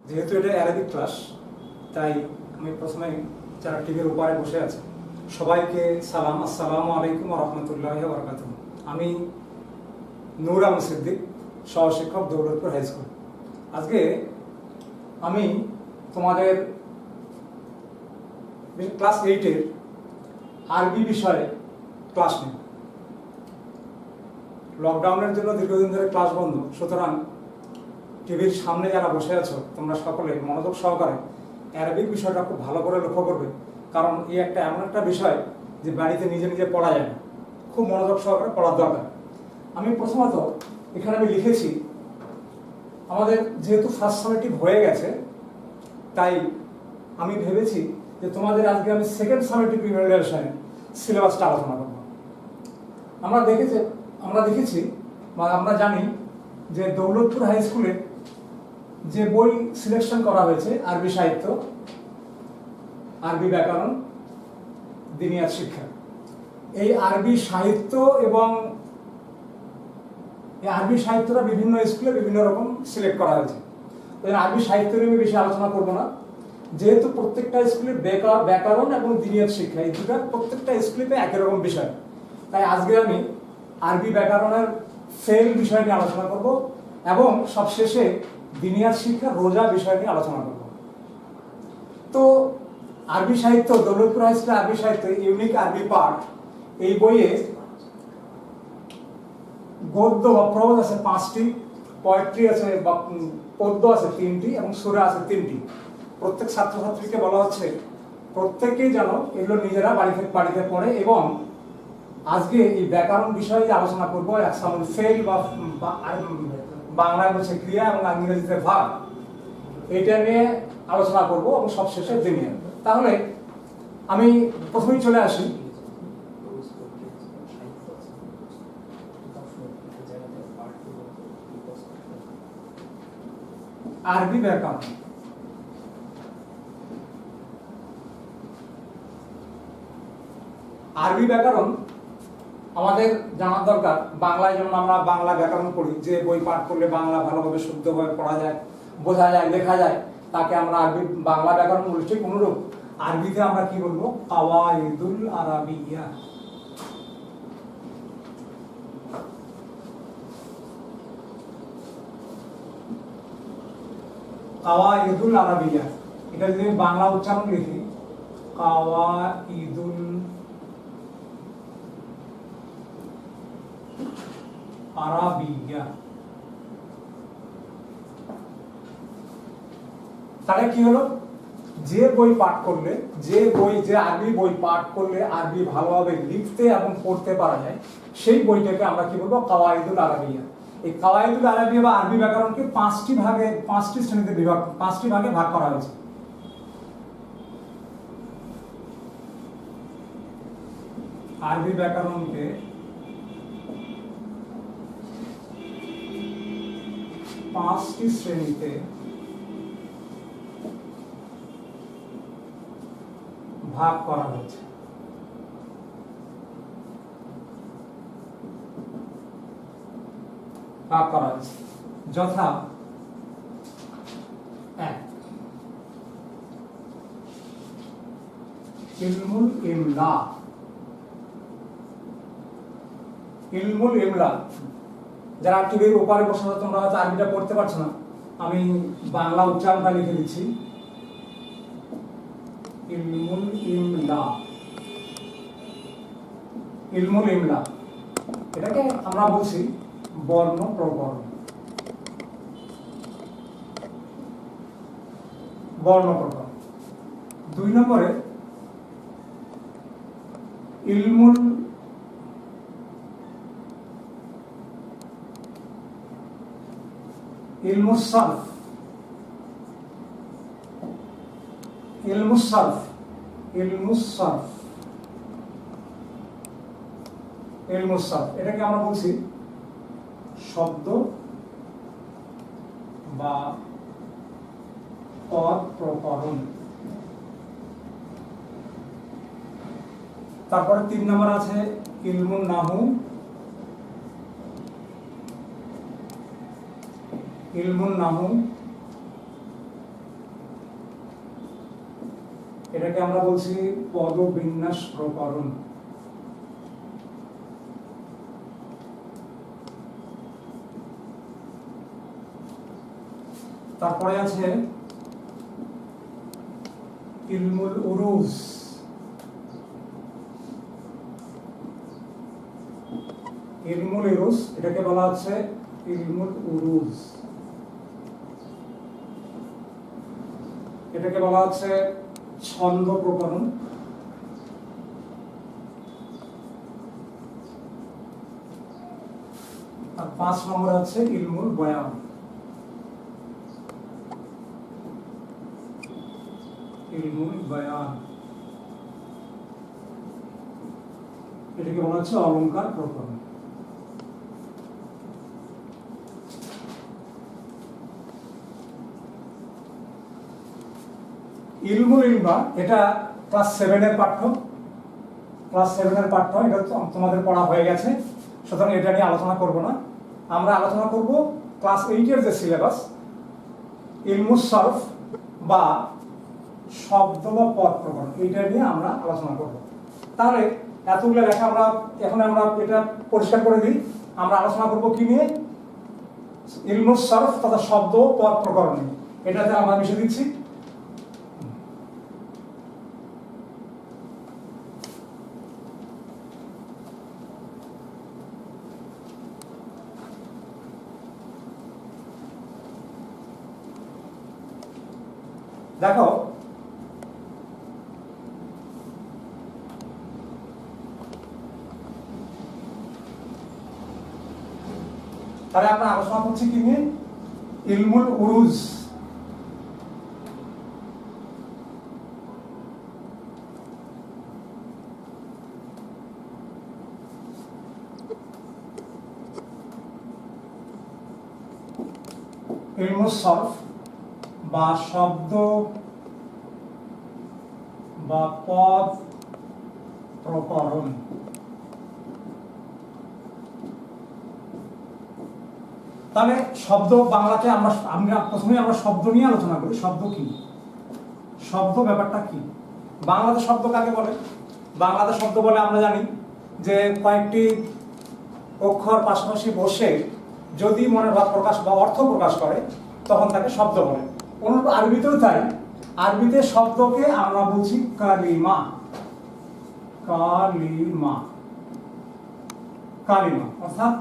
যেহেতু এটা Arabic class, তাই আমি প্রথমে যারা টিভির উপরে বসে আছে সবাইকে সালাম, আসসালামু আলাইকুম ওয়া রাহমাতুল্লাহি ওয়া বারাকাতুহু। আমি নূর আলম সিদ্দিক, সহশিক্ষক, দৌলতপুর হাই স্কুল। আজকে আমি তোমাদের ক্লাস 8-এর আরবি বিষয়ে ক্লাস নেব। লকডাউনের জন্য দীর্ঘদিন ধরে ক্লাস বন্ধ, সুতরাং টিভির সামনে যারা বসে আছো তোমরা সকলে মনোযোগ সহকারে অ্যারাবিক বিষয়টা খুব ভালো করে লক্ষ্য করবে, কারণ এই একটা এমন একটা বিষয় যে বাড়িতে নিজে নিজে পড়া যায় না, খুব মনোযোগ সহকারে পড়ার দরকার। আমি প্রথমত এখানে আমি লিখেছি, আমাদের যেহেতু ফার্স্ট সামেটিভ হয়ে গেছে, তাই আমি ভেবেছি যে তোমাদের আজকে আমি সেকেন্ড সামেটিভ ইভ্যালুয়েশনে সিলেবাসটা আলোচনা করব। আমরা দেখেছি বা আমরা জানি যে দৌলতপুর হাই স্কুলে যে বই সিলেকশন করা হয়েছে আরবি সাহিত্য, আরবি ব্যাকরণ, দিনিয়াত শিক্ষা, এই আরবি সাহিত্য এবং এই আরবি সাহিত্যটা বিভিন্ন স্কুলে বিভিন্ন রকম সিলেক্ট করা হয়েছে। আরবি সাহিত্য নিয়ে বেশি আলোচনা করবো না, যেহেতু প্রত্যেকটা স্কুলে ব্যাকরণ এবং দিনিয়াত শিক্ষা এই দুটা প্রত্যেকটা স্কুলে একই রকম বিষয়, তাই আজকে আমি আরবি ব্যাকরণের ফেল বিষয় নিয়ে আলোচনা করব এবং সবশেষে দিনিয়াত শিক্ষা রোজা বিষয় নিয়ে আলোচনা করব। তো আরবি সাহিত্য, দৌলতপুর হাই স্কুলের আরবি সাহিত্য ইউনিক আরবি পাঠ, এই বইয়ে গদ্য বা প্রোজ আছে 5টি, পোয়েট্রি আছে বা পদ্য আছে 3টি এবং সূরা আছে 3টি। প্রত্যেক ছাত্রছাত্রীকে বলা হচ্ছে প্রত্যেকেই যেন এগুলো নিজেরা বাড়িতে পড়ে, এবং আজকে এই ব্যাকরণ বিষয়ে আলোচনা করবো। এক্সাম্পল ফেল বা বাংলায় বলছে ক্রিয়া এবং ইংরেজিতে ভাগ, এটা নিয়ে আলোচনা করব এবং সবশেষে দিনিয়াত। তাহলে আমি প্রথমেই চলে আসি আরবি ব্যাকরণ। আরবি ব্যাকরণ আমাদের জানার দরকার। বাংলায় যেমন আমরা বাংলা ব্যাকরণ পড়ি, যে বই পাঠ করলে বাংলা ভালোভাবে শুদ্ধভাবে পড়া যায়, বোঝা যায়, লেখা যায়, তাকে আমরা আরবি বাংলা ব্যাকরণ বলি। ঠিক অনুরূপ আরবিতে আমরা কি বলবো? কাওয়াইদুল আরাবিয়া। কাওয়াইদুল আরাবিয়া, এটা যদি বাংলা উচ্চারণ লিখি, কাওয়াইদুল আরাবিয়া, তাহলে কি হলো? যে বই পাঠ করলে, যে আরবি বই পাঠ করলে আরবি ভালোভাবে লিখতে এবং পড়তে পারা যায়, সেই বইটাকে আমরা কি বলবো? কাওয়াইদুল আরাবিয়া। এই কাওয়াইদুল আরাবিয়া বা আরবি ব্যাকরণকে 5টি শ্রেণীতে 5টি ভাগে ভাগ করা হয়েছে। আরবি ব্যাকরণকে 5টি শ্রেণীতে ভাগ করা হয়েছে। যথা: 1 ইলমুল ইমলা। ইলমুল ইমলা, যারা টিভির ওপারে বসে তোমরা হয়তো আরবিটা পড়তে পারছো না, আমি বাংলা উচ্চারণটা লিখে দিচ্ছি। ইলমুল ইমলা, ইলমুল ইমলা, এটাকে আমরা বলছি বর্ণ প্রকরণ। বর্ণ প্রকরণ। 2 নম্বরে ইলমুল সারফ। এটাকে আমরা বলছি শব্দ বা পদ প্রকরণ। তারপরে 3 নম্বর আছে ইলমুন নাহু। এটাকে আমরা বলছি পদবিন্যাস প্রকরণ। তারপরে আছে ইলমুল উরুজ। ইলমুল উরুজ এটাকে বলা হচ্ছে ইলমুল উরুজ, এটাকে বলা হচ্ছে ছন্দ প্রকরণ। আর 5 নম্বরে আছে ইলমুল বয়ান। ইলমুল বয়ান এটাকে বলা হচ্ছে অলংকার প্রকরণ। ইলমুল ইলমা এটা ক্লাস 7 এর পাঠ্য, ক্লাস 7 এর পাঠ্য, এটা তোমাদের পড়া হয়ে গেছে, সুতরাং এটা নিয়ে আলোচনা করব না। আমরা আলোচনা করব ক্লাস 8 এর যে সিলেবাস ইলমুস সরফ বা শব্দ বা পদ প্রকরণ, এইটা নিয়ে আমরা আলোচনা করব। তাহলে এতগুলো লেখা আমরা এখন আমরা এটা পরিষ্কার করে দিই। আমরা আলোচনা করব কি নিয়ে? ইলমুস সরফ তথা শব্দ পদ প্রকরণ নিয়ে। এটাতে আমরা মিশে দিচ্ছি দেখো তাহলে আমরা আলোচনা করছি কি নিয়ে? ইলমুল উরুজ। ইলমুস সরফ বা শব্দ বা পদ প্রকরণ। তাহলে শব্দ বাংলাতে আমরা প্রথমে শব্দ নিয়ে আলোচনা করি। শব্দ কি? শব্দ ব্যাপারটা কি? বাংলাতে শব্দ কাকে বলে? বাংলাতে শব্দ বলে আমরা জানি যে কয়েকটি অক্ষর পাশাপাশি বসে যদি মনের ভাব প্রকাশ বা অর্থ প্রকাশ করে তখন তাকে শব্দ বলে। অনুরূপ আরবিতেও তাই। আরবিতে শব্দকে আমরা বলছি কালিমা। কালিমা কালিমা অর্থাৎ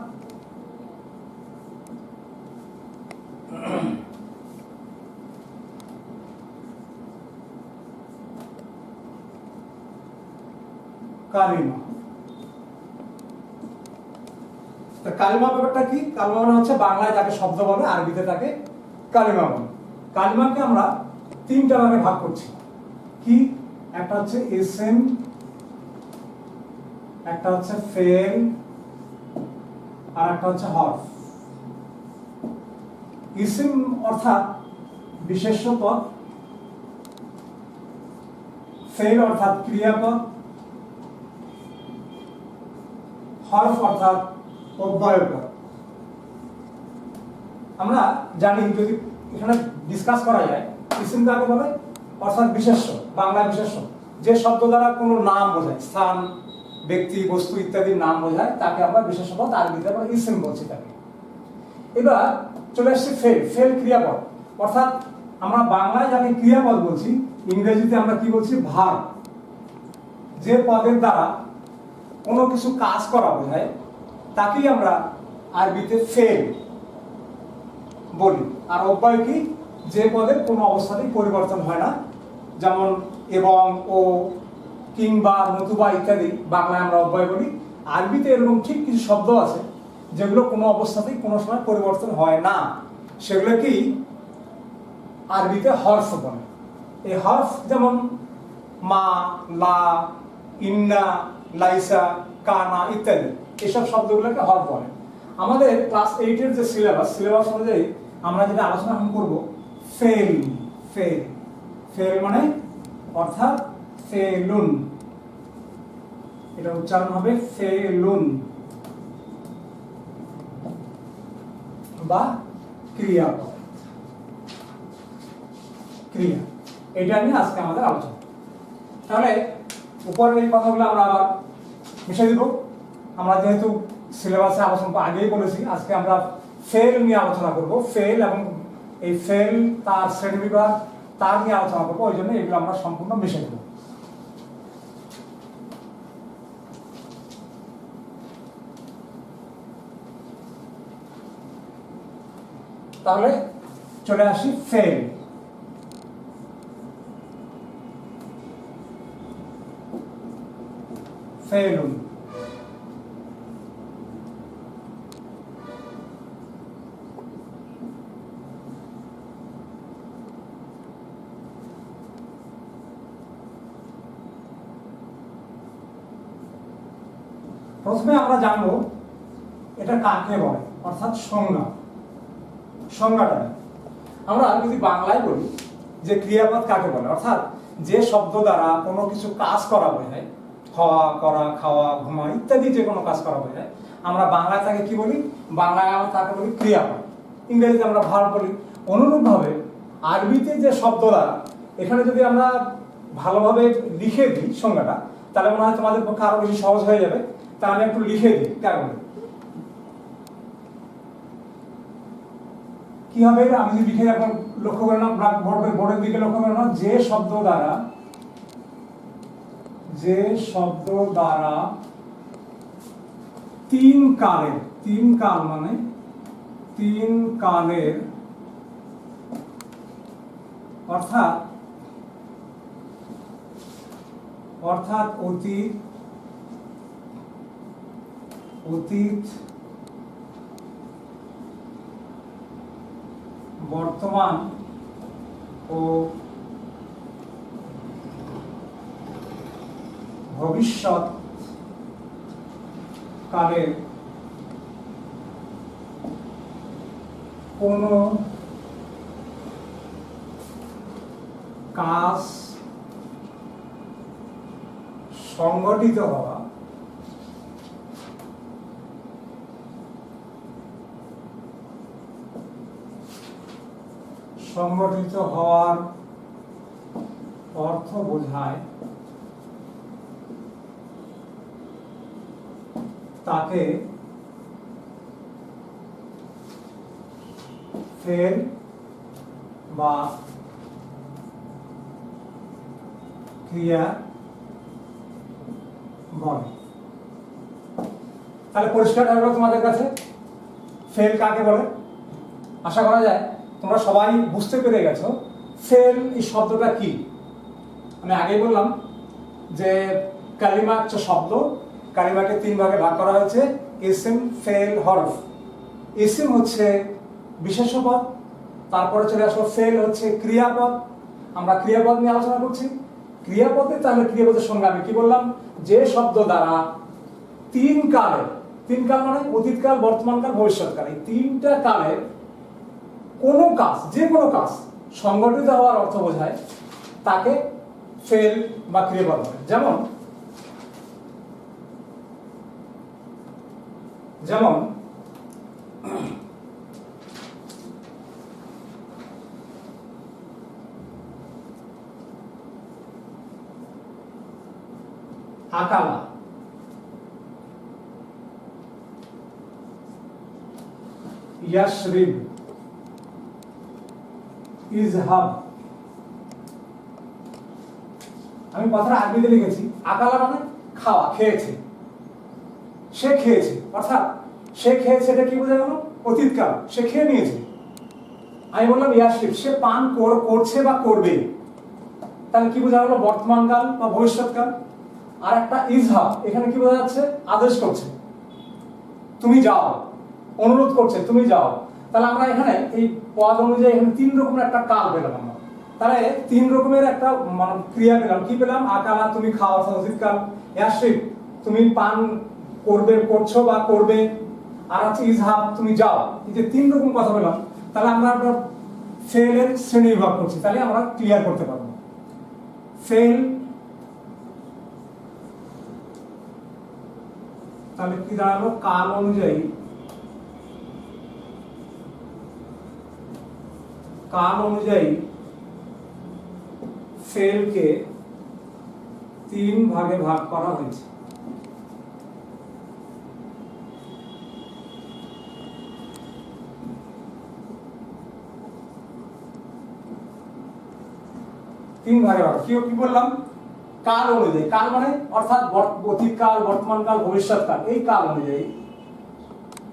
কালিমা। কালিমা ব্যাপারটা কি? কালিমা মানে হচ্ছে বাংলায় তাকে শব্দ বলে, আরবিতে তাকে কালিমা বলে। কালিমাকে আমরা 3টা ভাগে ভাগ করছি। কি? একটা হচ্ছে ইসম, একটা হচ্ছে ফেল, আর একটা হচ্ছে হরফ। ইসম অর্থাৎ বিশেষ্য পদ, ফেল অর্থাৎ ক্রিয়াপদ, হরফ অর্থাৎ অব্যয়পদ। আমরা জানি, যদি এখানে ডিসকাস করা যায়, ইসম কাকে বলে? অর্থাৎ বিশেষ্য, বাংলা বিশেষ্য, যে শব্দ দ্বারা কোনো নাম বোঝায়, স্থান, ব্যক্তি, বস্তু ইত্যাদির নাম বোঝায়, তাকে আমরা বিশেষ্য পদ, আরবিতে আমরা ইসম বলছি তাকে। এবার চলে আসছে ফেল। ফেল ক্রিয়াপদ, অর্থাৎ আমরা বাংলায় যাকে ক্রিয়াপদ বলছি, ইংরেজিতে আমরা কি বলছি? ভার্ব। যে পদের দ্বারা কোনো কিছু কাজ করা বোঝায় তাকেই আমরা আরবিতে ফেল বলি। আর অব্যয় কি? যে পদের কোনো অবস্থাতেই পরিবর্তন হয় না, যেমন এবং, ও, কিংবা, নতুবা ইত্যাদি বাংলায় আমরা অব্যয় বলি। আরবিতে এরকম ঠিক কিছু শব্দ আছে যেগুলো কোনো অবস্থাতেই কোনো সময় পরিবর্তন হয় না, সেগুলো কি আরবিতে হরফ বলে। এই হরফ যেমন মা, লা, ইন্না, লাইসা, কানা ইত্যাদি, এসব শব্দগুলোকে হরফ বলে। আমাদের ক্লাস 8 এর যে সিলেবাস অনুযায়ী আমরা যেটা আলোচনা করব ফেল। ফেল ফেল মানে অর্থাৎ ফেলুন, এটা উচ্চারণ হবে ফেলুন, বা ক্রিয়াপদ, ক্রিয়া। এটা নিয়ে আজকে আমাদের আলোচনা। তাহলে উপরের এই কথাগুলো আমরা আবার মিশিয়ে দিব। আমরা যেহেতু সিলেবাসে আলোচনা আগেই বলেছি, আজকে আমরা ফেল নিয়ে আলোচনা করব। ফেল এবং এই ফেল তার শ্রেণীবিভাগ তার নিয়ে আলোচনা করবো, ওই জন্য এগুলো আমরা সম্পূর্ণ মিশিয়ে দেব। তাহলে চলে আসি ফেল। ফেলুন প্রথমে আমরা জানবো এটা কাকে বলে, অর্থাৎ সংজ্ঞা। সংজ্ঞাটা আমরা যদি বাংলায় বলি যে ক্রিয়াপদ কাকে বলে, অর্থাৎ যে শব্দ দ্বারা কোনো কিছু কাজ করা বোঝায়, হওয়া, করা, খাওয়া, ঘুমা ইত্যাদি যে কোনো কাজ করা বোঝায়, আমরা বাংলায় তাকে কি বলি? বাংলায় আমরা তাকে বলি ক্রিয়াপদ। ইংরেজিতে আমরা ভার্ব বলি। অনুরূপভাবে আরবিতে যে শব্দ দ্বারা, এখানে যদি আমরা ভালোভাবে লিখে দিই সংজ্ঞাটা, তাহলে মনে হয় তোমাদের পক্ষে আরো বেশি সহজ হয়ে যাবে। তা আমি একটু লিখে দিই কেমন কি হবে। আমি যদি লিখে এখন লক্ষ্য করে না, বোর্ডের দিকে লক্ষ্য করে না, যে শব্দ দ্বারা তিন কাল মানে তিন কালের, অর্থাৎ অতীত, বর্তমান ও ভবিষ্যৎ কালের কোনো কাজ সংগঠিত হওয়া, সংগঠিত হওয়ার অর্থ বোঝায়, তাকে ফেল বা ক্রিয়া বলে। তাহলে পরিষ্কার হয়ে গেল তোমাদের কাছে ফেল কাকে বলে। আশা করা যায় তোমরা সবাই বুঝতে পেরে গেছো ফেল এই শব্দটা কি। আমি আগেই বললাম যে কালিমা হচ্ছে শব্দ, কালিমাকে তিন ভাগে ভাগ করা হয়েছে, ইসম, ফেল, হরফ। ইসম হচ্ছে বিশেষ্য পদ, তারপরে চলে আসলো ফেল হচ্ছে ক্রিয়াপদ। আমরা ক্রিয়াপদ নিয়ে আলোচনা করছি। ক্রিয়াপদে তাহলে ক্রিয়াপদের সংজ্ঞা আমি কি বললাম? যে শব্দ দ্বারা তিন কাল মানে অতীতকাল, বর্তমানকাল, ভবিষ্যৎকাল, এই তিনটা কালের কোনো কাজ, যে কোনো কাজ সংগঠিত হওয়ার অর্থ বোঝায়, তাকে ফেল বা ক্রিয়াপদ বলে। যেমন আকালা, ইয়াশরিব, ইজহাব। আমি কথাটা আরবিতে লিখেছি। আকালা মানে খাওয়া, খেয়েছে, সে খেয়েছে, অর্থাৎ সে খেয়েছে, এটা কি বোঝা গেল? অতীতকাল, সে খেয়ে নিয়েছে। আমি বললাম ইয়াশরিব, সে পান করছে বা করবে, তাহলে কি বোঝা গেল? বর্তমানকাল বা ভবিষ্যৎকাল। আর একটা ইজহাব, এখানে কি বোঝা যাচ্ছে? আদেশ করছে, তুমি যাও, অনুরোধ করছে, তুমি যাও। তাহলে আমরা এখানে এই পদ অনুযায়ী এখানে তিন রকমের একটা কাল পেলাম আমরা। তাহলে তিন রকমের একটা মানে ক্রিয়া পেলাম। কি পেলাম? আকালা, তুমি খাও, অর্থাৎ অতীতকাল। ইয়াশরিব, তুমি পান করছো বা করবে। আর আছে ইজহাব, তুমি যাও। এই যে তিন রকম কথা পেলাম, তাহলে আমরা ফেলের শ্রেণী বিভাগ করছি, তাহলে আমরা ক্লিয়ার করতে পারবো। ফেল তাহলে কি দাঁড়ালো? কাল অনুযায়ী ফেলকে তিন ভাগে ভাগ করা হয়েছে। তিন ভাগে ভাগ কি বললাম? কাল অনুযায়ী, কাল মানে অর্থাৎ অতীতকাল, বর্তমানকাল, ভবিষ্যৎকাল, এই কাল অনুযায়ী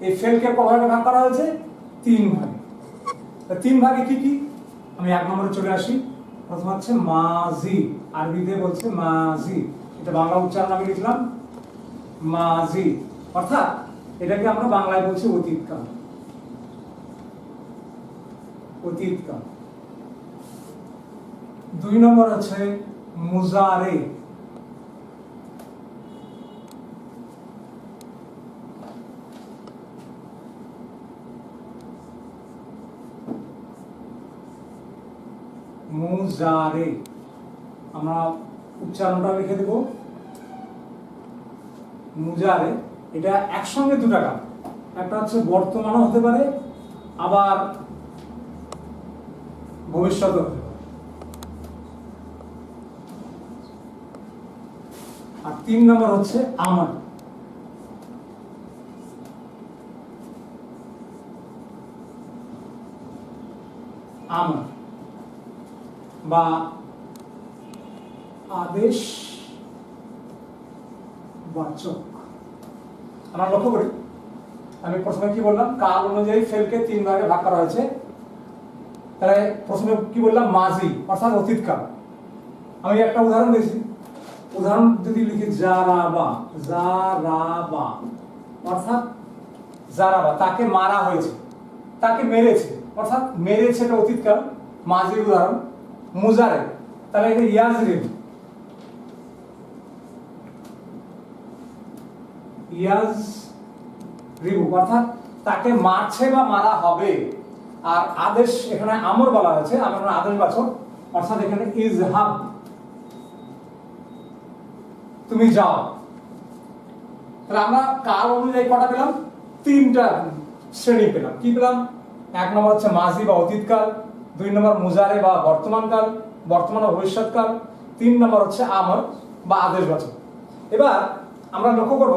এই ফেলকে কভাবে ভাগ করা হয়েছে তিন ভাগে। তিন ভাগে কি কি? আমি এক নম্বরে চলে আসি। প্রথম হচ্ছে মাজি, আরবিতে বলছে মাজি, এটা বাংলা উচ্চারণ আমি লিখলাম মাজি, অর্থাৎ এটাকে আমরা বাংলায় বলছি অতীতকাল। অতীতকাল। দুই নম্বর হচ্ছে মুজারে, মুজারে, আমরা উচ্চারণটা লিখে দেব মুজারে। এটা একসঙ্গে দুটা কাল, একটা হচ্ছে বর্তমানও হতে পারে, আবার ভবিষ্যৎও হতে পারে। আর তিন নম্বর হচ্ছে আমার। আমার বা আদেশ বাচক। আমরা লক্ষ্য করি, আমি প্রথমে কি বললাম? কাল অনুযায়ী ফেলকে তিন ভাগে ভাগ করা হয়েছে। তাহলে প্রথমে কি বললাম? মাজি অর্থাৎ অতীতকাল। আমি একটা উদাহরণ দিয়েছি, উদাহরণ যদি লিখি জারাবা, জারাবা অর্থাৎ জারাবা, তাকে মারা হয়েছে, তাকে মেরেছে, অর্থাৎ মেরেছে, এটা অতীতকাল, মাজির উদাহরণ। মুজারে, তাহলে এটা ইয়াজরিব, ইয়াজরিবু অর্থাৎ তাকে মারছে বা মারা হবে। আর আদেশ এখানে আমর বলা হয়েছে, আমর মানে আদেশবাচক, অর্থাৎ এখানে ইজহাব, তুমি যাও। তাহলে আমরা কাল অনুযায়ী কটা পেলাম? তিনটা শ্রেণী পেলাম। কি পেলাম? এক নম্বর হচ্ছে মাজি বা অতীতকাল, দুই নম্বর মুজারে বা বর্তমানকাল, বর্তমান ও ভবিষ্যৎকাল, তিন নম্বর হচ্ছে আমর বা আদেশবাচক। এবার আমরা লক্ষ্য করব,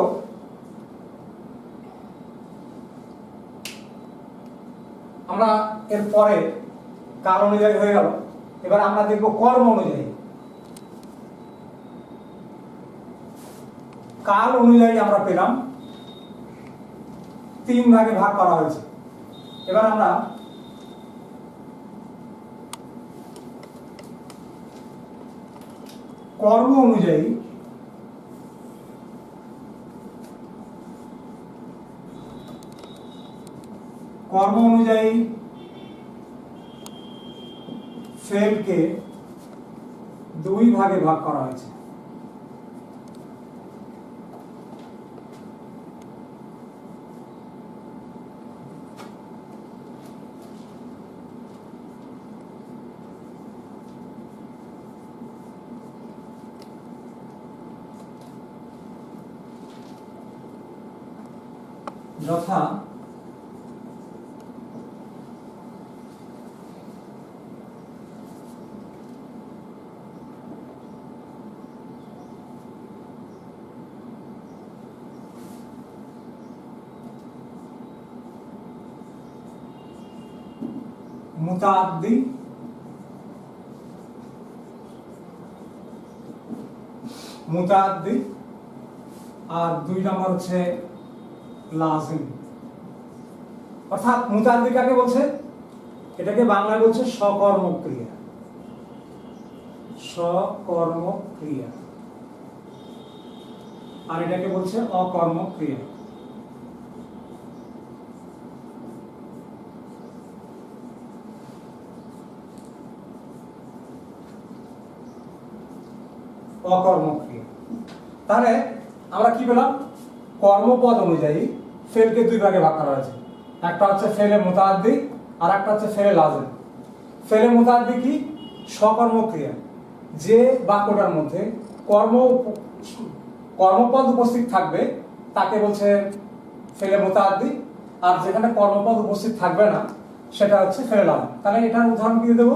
আমরা এর পরে কাল অনুযায়ী হয়ে গেল, এবার আমরা দেখব কর্ম অনুযায়ী। কাল অনুযায়ী আমরা পেলাম তিন ভাগে ভাগ করা হয়েছে। এবার আমরা কর্ম অনুযায়ী ফেলকে দুই ভাগে ভাগ করা হয়েছে। যথা মুতাআদ্দি, মুতাআদ্দি, আর দুই নম্বর হচ্ছে লাজিম। অর্থাৎ মুতাআদ্দি কাকে বলছে? এটাকে বাংলায় বলছে সকর্মক্রিয়া, সকর্মক্রিয়া, আর এটাকে বলছে অকর্মক্রিয়া। অকর্মক্রিয়া। তাহলে আমরা কি পেলাম? কর্মপদ অনুযায়ী ফেলকে দুই ভাগে ভাগ করা হয়েছে। একটা হচ্ছে ফেলে মুতাআদ্দি, আর একটা হচ্ছে ফেলে লাজিম। ফেলে মুতাআদ্দি কি? সকর্মক্রিয়া, যে বাক্যটার মধ্যে কর্মপদ উপস্থিত থাকবে তাকে বলছে ফেলে মুতাআদ্দি, আর যেখানে কর্মপদ উপস্থিত থাকবে না সেটা হচ্ছে ফেলে লাজিম। তাহলে এটার উদাহরণ কি দেব?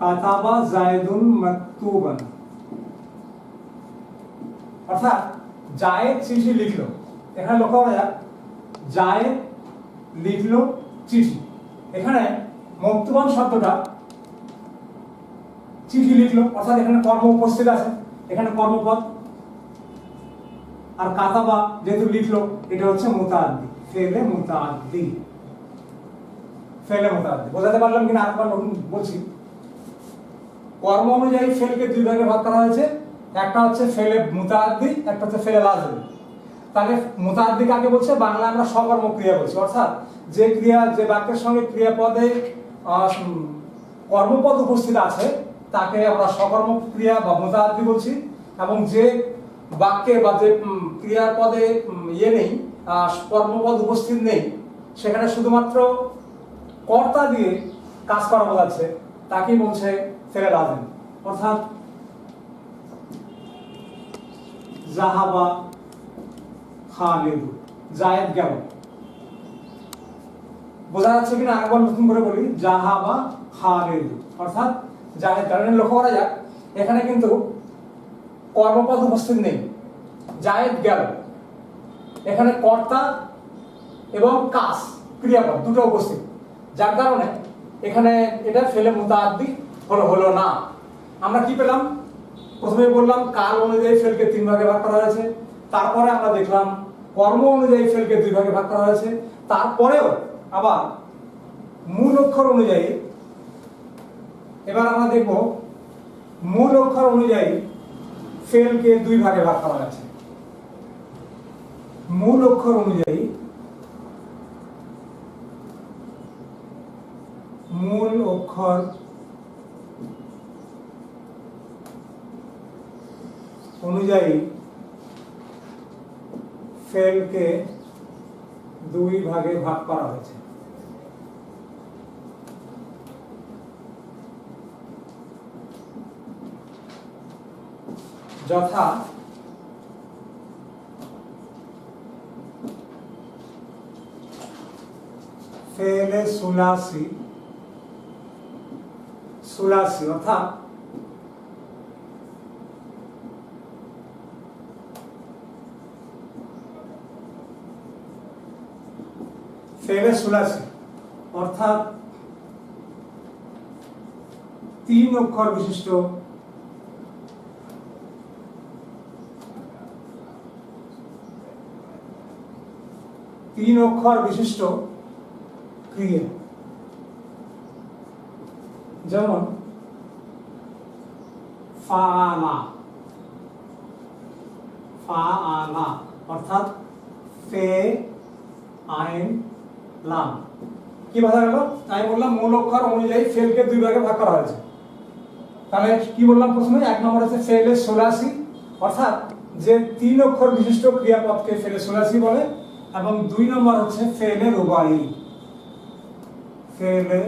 কাতাবা জায়দুন মাকতুবান, অর্থাৎ জায়েদ চিঠি লিখলো। এখানে লক্ষ্য করা যাক, জায়েদ লিখলো চিঠি। এখানে মকতুবান শব্দটা চিঠি লিখলো, অর্থাৎ এখানে কর্ম উপস্থিত আছে, এখানে কর্মপদ। আর কাতাবা যেহেতু লিখলো, এটা হচ্ছে মুতাআদ্দি, ফেলে মুতাআদ্দি, ফেলে মুতাআদ্দি। বোঝাতে পারলাম কিনা আরেকবার বলছি। কর্ম অনুযায়ী ফেলকে দুই ভাগে ভাগ করা হয়েছে, একটা হচ্ছে ফেলে মুতাআদ্দি, একটা হচ্ছে ফেলে লাজিম। তাহলে মুতাআদ্দি কাকে বলছে? বাংলা আমরা সকর্ম ক্রিয়া বলছি, অর্থাৎ যে ক্রিয়া, যে বাক্যের সঙ্গে ক্রিয়াপদে কর্মপদ উপস্থিত আছে তাকে আমরা সকর্ম ক্রিয়া বা মুতাআদ্দি বলছি। এবং যে বাক্যে বা যে ক্রিয়াপদে নেই, কর্মপদ উপস্থিত নেই, সেখানে শুধুমাত্র কর্তা দিয়ে কাজ করা বোঝাচ্ছে, তাকেই বলছে ফেলে লাজিম। অর্থাৎ জাহাবা খালিদ, জায়েদ গেল। বোঝা যাচ্ছে কিনা আরেকবার নতুন করে বলি, জাহাবা খালিদ অর্থাৎ জায়েদ গেল। লক্ষ্য করা যাক, এখানে কিন্তু কর্মপদ উপস্থিত নেই, জায়েদ গেল। এখানে কর্তা এবং কাজ, ক্রিয়াপদ দুটো উপস্থিত, যার কারণে এখানে এটা ফেলে মুতাআদ্দি হলো না। আমরা কি পেলাম? প্রথমে বললাম কাল অনুযায়ী ফেলকে তিন ভাগে ভাগ করা হয়েছে, তারপরে আমরা দেখলাম কর্ম অনুযায়ী ফেলকে দুই ভাগে ভাগ করা হয়েছে, তারপরেও আবার মূল অক্ষর অনুযায়ী, এবার আমরা দেখব মূল অক্ষর অনুযায়ী ফেলকে দুই ভাগে ভাগ করা হয়েছে। মূল অক্ষর অনুযায়ী, মূল অক্ষর অনুযায়ী ফেলকে দুই ভাগে ভাগ করা হয়েছে। যথা ফেলে সুলাসি, সুলাসি অর্থাৎ ফেলে সুলাসি অর্থাৎ তিন অক্ষর বিশিষ্ট ক্রিয়া, যেমন ফাআলা, ফাআলা অর্থাৎ ফে আইন লাম। কি বোঝা গেল? আমি বললাম মূল অক্ষর অনুযায়ী ফেলকে দুই ভাগে ভাগ করা হয়েছে। তাহলে কি বললাম? প্রথমে এক নম্বর হচ্ছে ফেলে সুলাসি, অর্থাৎ যে তিন অক্ষর বিশিষ্ট ক্রিয়াপদকে ফেলে সুলাসি বলে, এবং দুই নম্বর হচ্ছে ফেলে রুবাই, ফেলে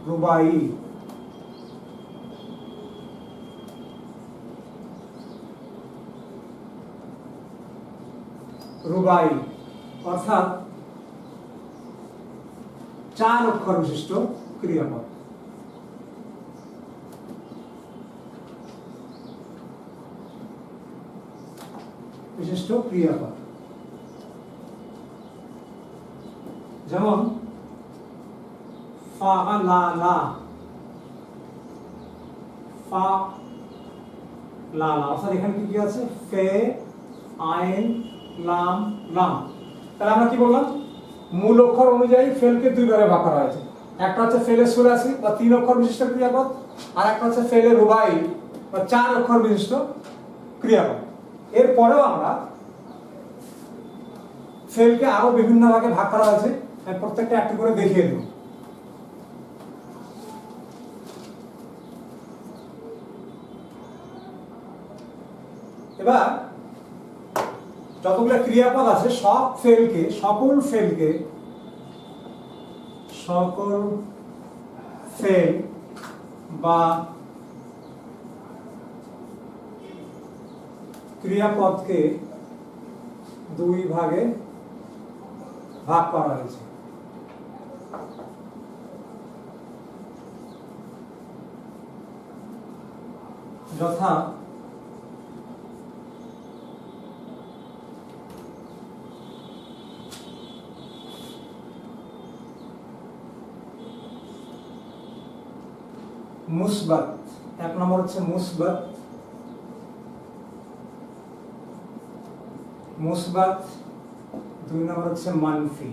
রুবাই। রুবাই অর্থাৎ চার অক্ষর বিশিষ্ট ক্রিয়াপদ। যেমন ফাআলালা, ফাআলালা অর্থাৎ এখানে কি আছে? ফে আইন লাম লাম। তাহলে আমরা কি বললাম? মূল অক্ষর অনুযায়ী ফেলকে দুই ভাগে ভাগ করা হয়েছে। একটা হচ্ছে ফেলে সুলাসি বা তিন অক্ষর বিশিষ্ট ক্রিয়াপদ, আর একটা হচ্ছে ফেলে রুবাই বা চার অক্ষর বিশিষ্ট ক্রিয়াপদ। এরপরেও আমরা ফেলকে আরো বিভিন্ন ভাগে ভাগ করা হয়েছে, প্রত্যেকটা একটু করে দেখিয়ে দেব। এবার যতগুলো ক্রিয়াপদ আছে সকল ফেল বা ক্রিয়াপদকে দুই ভাগে ভাগ করা হয়েছে। যথা মুসবাত, এক নম্বর হচ্ছে মুসবাত, মুসবাত, দুই নম্বর হচ্ছে মানফি।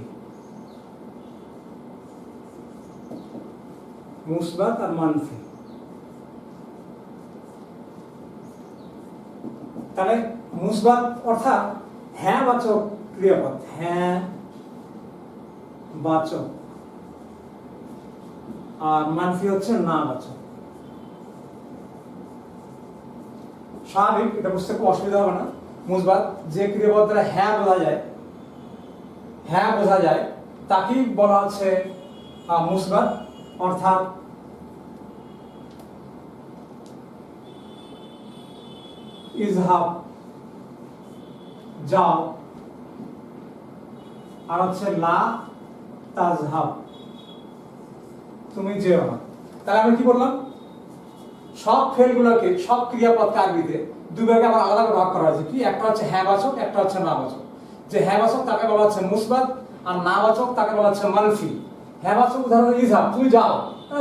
মুসবাত আর মানফি। তাহলে মুসবাত অর্থাৎ হ্যাঁ বাচক ক্রিয়াপদ, হ্যাঁ বাচক, আর মানফি হচ্ছে না বাচক। স্বাভাবিক, এটা বুঝতে খুব অসুবিধা হবে না। মুসবাত যে ক্রিয়াপদ দ্বারা হ্যাঁ বোঝা যায়, হ্যাঁ বোঝা যায় তাকেই বলা হচ্ছে মুসবাত। অর্থাৎ ইজহাব যাও, আর হচ্ছে লা তাজহাব তুমি যেও না। তাহলে আমি কি বললাম, সব ফেলগুলোকে, সব ক্রিয়াপদকে আরবিতে দুই ভাগে আবার আলাদা ভাগ করা হয়েছে। কি, একটা হচ্ছে হ্যাঁ বাচক, একটা হচ্ছে না বাচক। যে হ্যাঁ বাচক তাকে বলা হচ্ছে মুসবাত, আর না বাচক তাকে বলা হচ্ছে মানফি। হ্যাঁ বাচক উদাহরণ ইজহাব তুমি যাও,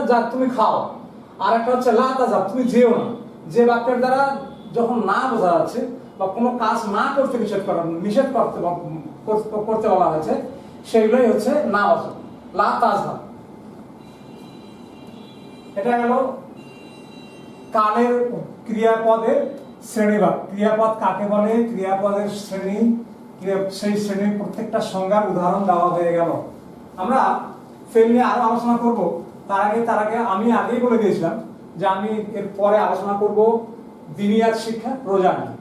যা তুমি খাও। আর একটা হচ্ছে লা তাজহাব তুমি যেও না। যে বাক্যের দ্বারা যখন না বোঝা যাচ্ছে বা কোনো কাজ না করতে নিষেধ করতে বলা হয়েছে, সেগুলোই হচ্ছে না বাচক, লা তাজহাব। এটা গেল কালের ক্রিয়াপদের শ্রেণীভাগ। ক্রিয়াপদ কাকে বলে, ক্রিয়াপদের শ্রেণী, সেই শ্রেণীর প্রত্যেকটা সংজ্ঞার উদাহরণ দেওয়া হয়ে গেল। আমরা ফেল নিয়ে আরো আলোচনা করব। তার আগে আমি আগেই বলে দিয়েছিলাম যে আমি এর পরে আলোচনা করব দিনিয়াত শিক্ষা, রোজা নিয়ে।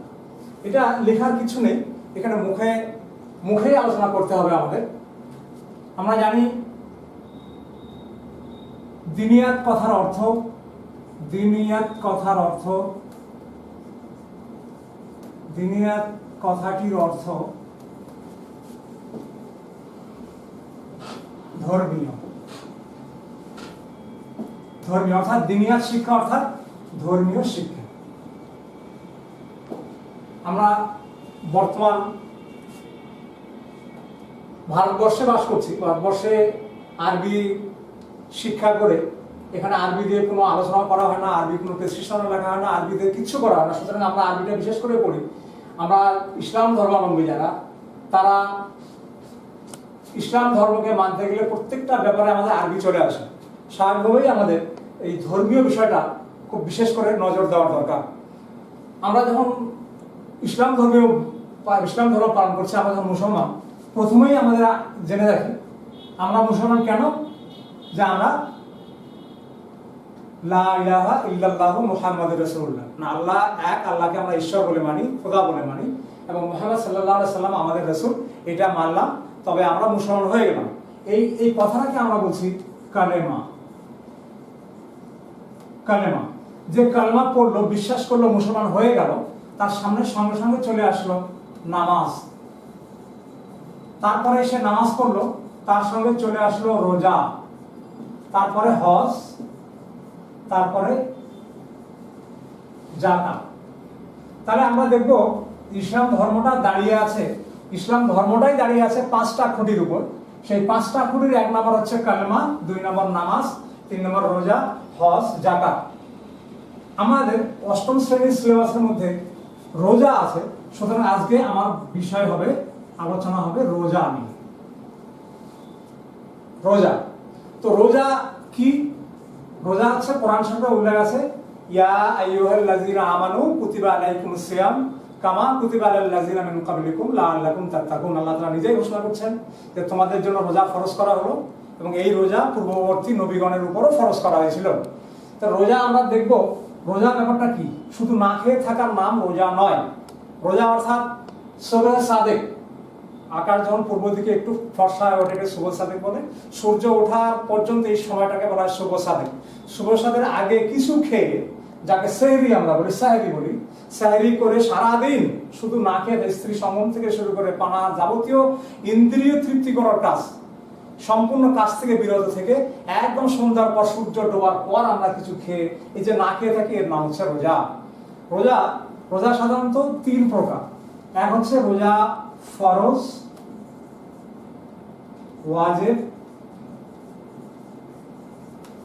এটা লেখার কিছু নেই, এখানে মুখে আলোচনা করতে হবে আমাদের। আমরা জানি দিনিয়াত কথার অর্থ, দিনিয়াত কথার অর্থ, দিনিয়াত কথাটির অর্থ ধর্মীয়। ধর্মীয় অর্থাৎ দিনিয়াত শিক্ষা অর্থাৎ ধর্মীয় শিক্ষা। আমরা বর্তমান ভারতবর্ষে বাস করছি। ভারতবর্ষে আরবি শিক্ষা করে এখানে আরবি দিয়ে কোনো আলোচনা করা হয় না, আরবি কোনো প্রেসক্রিপশনে লেখা হয় না, আরবি দিয়ে কিচ্ছু করা হয় না। সুতরাং আমরা আরবিটা বিশেষ করে পড়ি। আমরা ইসলাম ধর্মাবলম্বী যারা, তারা ইসলাম ধর্মকে মানতে গেলে প্রত্যেকটা ব্যাপারে আমাদের আরবি চলে আসে। স্বাভাবিকভাবেই আমাদের এই ধর্মীয় বিষয়টা খুব বিশেষ করে নজর দেওয়ার দরকার। আমরা যখন ইসলাম ধর্ম পালন করছি, আমরা যখন মুসলমান, প্রথমেই আমাদের জেনে রাখি আমরা মুসলমান কেন, যে আমরা লা ইলাহা ইল্লাল্লাহু মুহাম্মাদুর রাসূলুল্লাহ, না আল্লাহ এক, আল্লাহকে আমরা ঈশ্বর বলে মানি, খোদা বলে মানি, এবং মুহাম্মদ সাল্লাল্লাহু আলাইহি সাল্লাম আমাদের রাসূল, এটা মানলাম, তবে আমরা মুসলমান হয়ে গেলাম। এই কথাটাকে আমরা বলছি কালেমা। কালেমা, যে কালেমা পড়লো, বিশ্বাস করলো, মুসলমান হয়ে গেল, তার সামনে সঙ্গে সঙ্গে চলে আসলো নামাজ। তারপরে সে নামাজ পড়লো, তার সঙ্গে চলে আসলো রোজা, তারপরে হজ, তারপরে যাকাত। তাহলে আমরা দেখব ইসলাম ধর্মটা দাঁড়িয়ে আছে, ইসলাম ধর্মটাই দাঁড়িয়ে আছে 5টা খুঁটির উপর। সেই 5টা খুঁটির 1 নম্বর হচ্ছে কালেমা, 2 নম্বর নামাজ, 3 নম্বর রোজা, হজ, যাকাত। আমাদের 8ম শ্রেণীর সিলেবাসের মধ্যে রোজা আছে। সুতরাং আজকে আমার বিষয় হবে, আলোচনা হবে রোজা নিয়ে। রোজা, তো রোজা কি? রোজা হচ্ছে কোরআন শরীফে উল্লেখ আছে, ইয়া আইয়ুহাল্লাযীনা আমানু কুতিবা আলাইকুমুস সিয়াম কামা কুতিবা আলাল লাযীনা মিন ক্বাবলিকুম লাআল্লাকুম তাত্তাকুন। আল্লাহ তাআলা নিজেই ঘোষণা করছেন যে তোমাদের জন্য রোজা ফরজ করা হলো, এবং এই রোজা পূর্ববর্তী নবীগণের উপরও ফরজ করা হয়েছিল। তো রোজা আমরা দেখব, রোজা ব্যাপারটা কি? শুধু না খেয়ে থাকার নাম রোজা নয়। রোজা অর্থাৎ সুবহ সাদেক, আকাশ যখন পূর্ব দিকে একটু ফর্সা হয়ে ওঠে, সুবহ সাদেক বলে। সূর্য ওঠার পর্যন্ত এই সময়টাকে বলা হয় সুবহ সাদেক। সুবহ সাদের আগে কিছু খেয়ে, যাকে সেহরি আমরা বলি, সাহেরি বলি, সাহেরি করে সারাদিন শুধু না খেয়ে স্ত্রী সঙ্গম থেকে শুরু করে পানা যাবতীয় ইন্দ্রিয় তৃপ্তি করার কাজ, সম্পূর্ণ কাজ থেকে বিরত থেকে একদম সন্ধ্যার পর, সূর্য ডোবার পর আমরা কিছু খেয়ে, এই যে না খেয়ে থাকি, এর নাম হচ্ছে রোজা। রোজা রোজা সাধারণত 3 প্রকার। এক হচ্ছে রোজা ফরজ, ওয়াজিব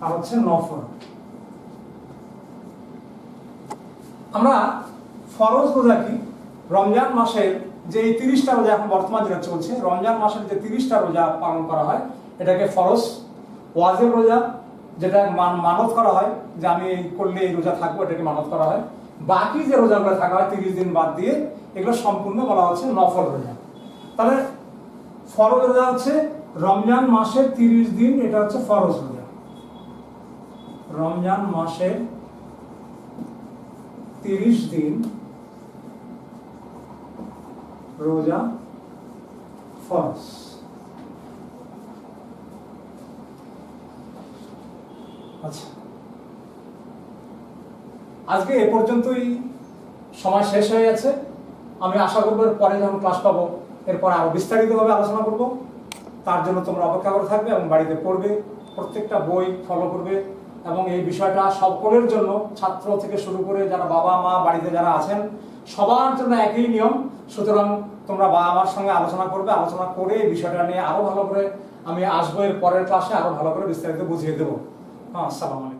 আর হচ্ছে নফল। আমরা ফরজ রোজা কি, রমজান মাসের যে 30টা রোজা এখন বর্তমান যেটা চলছে, রমজান মাসের যে 30টা রোজা পালন করা হয় এটাকে ফরজ। ওয়াজিব রোজা যেটা মানত করা হয় যে আমি এই করলে এই রোজা থাকবো, এটাকে মানত করা হয়। বাকি যে রোজাগুলো থাকা হয় 30 দিন বাদ দিয়ে, এগুলো সম্পূর্ণ বলা হচ্ছে নফল রোজা। তাহলে ফরজ রোজা হচ্ছে রমজান মাসের 30 দিন, এটা হচ্ছে ফরজ রোজা। রমজান মাসের 30 দিন রোজা ফরজ। আচ্ছা, আজকে এ পর্যন্তই, সময় শেষ হয়ে গেছে। আমি আশা করবো পরে যখন ক্লাস পাবো এরপর আরো বিস্তারিতভাবে আলোচনা করব। তার জন্য তোমরা অপেক্ষা করে থাকবে এবং বাড়িতে পড়বে, প্রত্যেকটা বই ফলো করবে। এবং এই বিষয়টা সকলের জন্য, ছাত্র থেকে শুরু করে যারা বাবা মা বাড়িতে যারা আছেন সবার জন্য একই নিয়ম। সুতরাং তোমরা বাবা মার সঙ্গে আলোচনা করবে, আলোচনা করে এই বিষয়টা নিয়ে আরো ভালো করে আমি আসবো, এর পরের ক্লাসে আরো ভালো করে বিস্তারিত বুঝিয়ে দেবো। আসসালামু আলাইকুম।